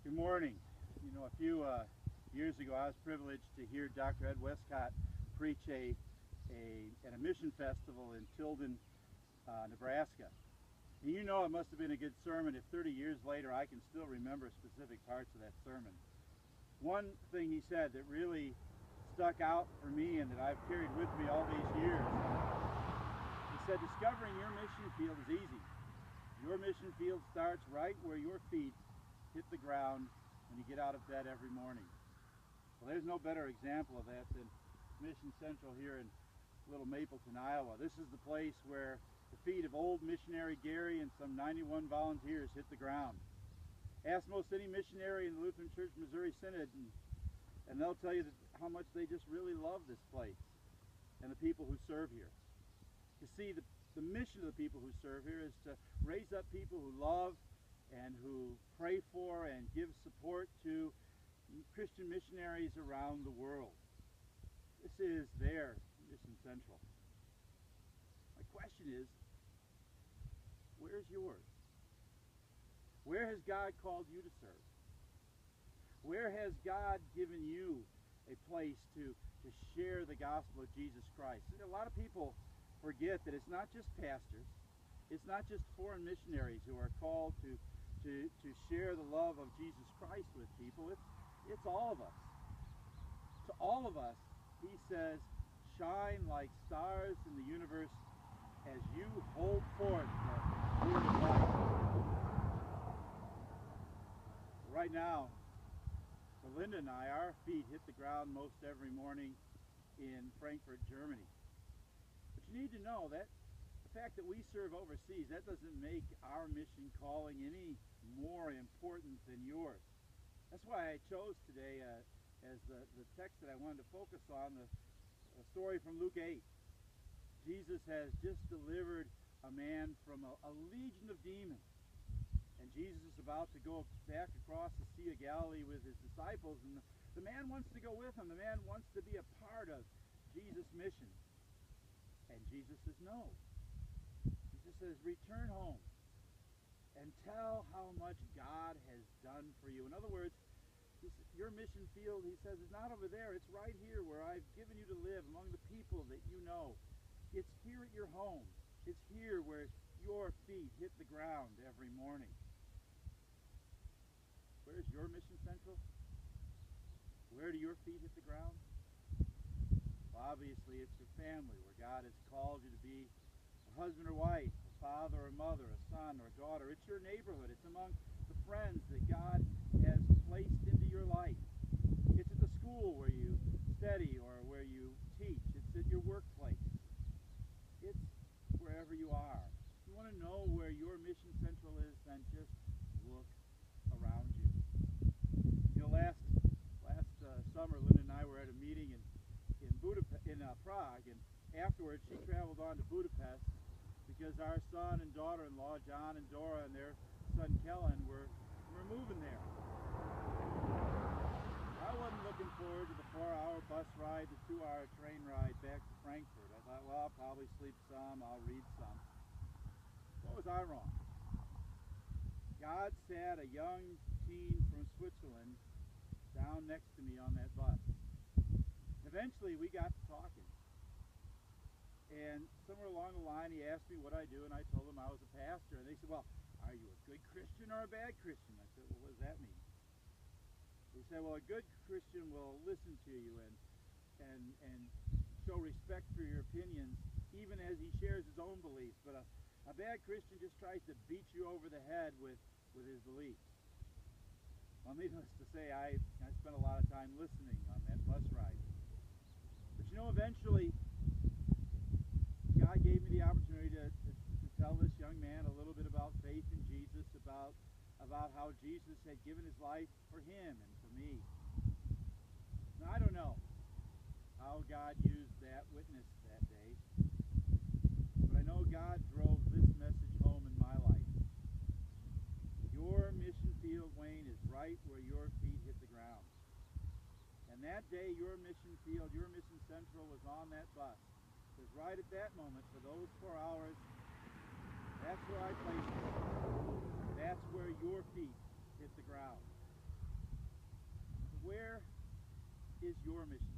Good morning. You know, a few years ago, I was privileged to hear Dr. Ed Westcott preach at a mission festival in Tilden, Nebraska. And you know it must have been a good sermon if 30 years later I can still remember specific parts of that sermon. One thing he said that really stuck out for me and that I've carried with me all these years, he said, discovering your mission field is easy. Your mission field starts right where your feet hit the ground when you get out of bed every morning. Well, there's no better example of that than Mission Central here in Little Mapleton, Iowa. This is the place where the feet of old missionary Gary and some 91 volunteers hit the ground. Ask most any missionary in the Lutheran Church Missouri Synod and they'll tell you how much they just really love this place and the people who serve here. You see, the mission of the people who serve here is to raise up people who love and who pray for and give support to Christian missionaries around the world. This is their Mission Central. My question is, where's yours? Where has God called you to serve? Where has God given you a place to share the gospel of Jesus Christ? A lot of people forget that it's not just pastors, it's not just foreign missionaries who are called to share the love of Jesus Christ with people. It's all of us. To all of us, he says, shine like stars in the universe as you hold forth the word of life. Right now, for Linda and I, our feet hit the ground most every morning in Frankfurt, Germany. But you need to know that the fact that we serve overseas, that doesn't make our mission calling any more important than yours. That's why I chose today as the text that I wanted to focus on, the story from Luke 8. Jesus has just delivered a man from a legion of demons. And Jesus is about to go back across the Sea of Galilee with his disciples. And the man wants to go with him. The man wants to be a part of Jesus' mission. And Jesus says, no. Jesus says, return home and tell how much God has done for you. In other words, your mission field, he says, is not over there. It's right here where I've given you to live among the people that you know. It's here at your home. It's here where your feet hit the ground every morning. Where's your mission central? Where do your feet hit the ground? Well, obviously, it's your family where God has called you to be a husband or wife, a father or mother, a son or a daughter. It's your neighborhood. It's among the friends that God has placed into your life. It's at the school where you study or where you teach. It's at your workplace. It's wherever you are. If you want to know where your mission central is, then just look around you. You know, last summer, Linda and I were at a meeting in Prague, and afterwards she traveled on to Budapest because our son and daughter-in-law, John and Dora, and their son Kellen were moving there. I wasn't looking forward to the 4-hour bus ride, the 2-hour train ride back to Frankfurt. I thought, well, I'll probably sleep some, I'll read some. What was I wrong? God sat a young teen from Switzerland down next to me on that bus. Eventually, we got to talking. And somewhere along the line, he asked me what I do, and I told him I was a pastor. And they said, well, are you a good Christian or a bad Christian? I said, well, what does that mean? He said, well, a good Christian will listen to you and show respect for your opinions, even as he shares his own beliefs. But a bad Christian just tries to beat you over the head with his beliefs. Well, needless to say, I spent a lot of time listening on that bus ride. But you know, eventually, God gave me the opportunity to tell this young man a little bit about faith in Jesus, about how Jesus had given his life for him and for me. Now, I don't know how God used that witness that day, but I know God drove this message home in my life. Your mission field, Wayne, is right where your feet hit the ground. And that day, your mission field, your mission central was on that bus. Because right at that moment, for those 4 hours, that's where I placed you. That's where your feet hit the ground. is your mission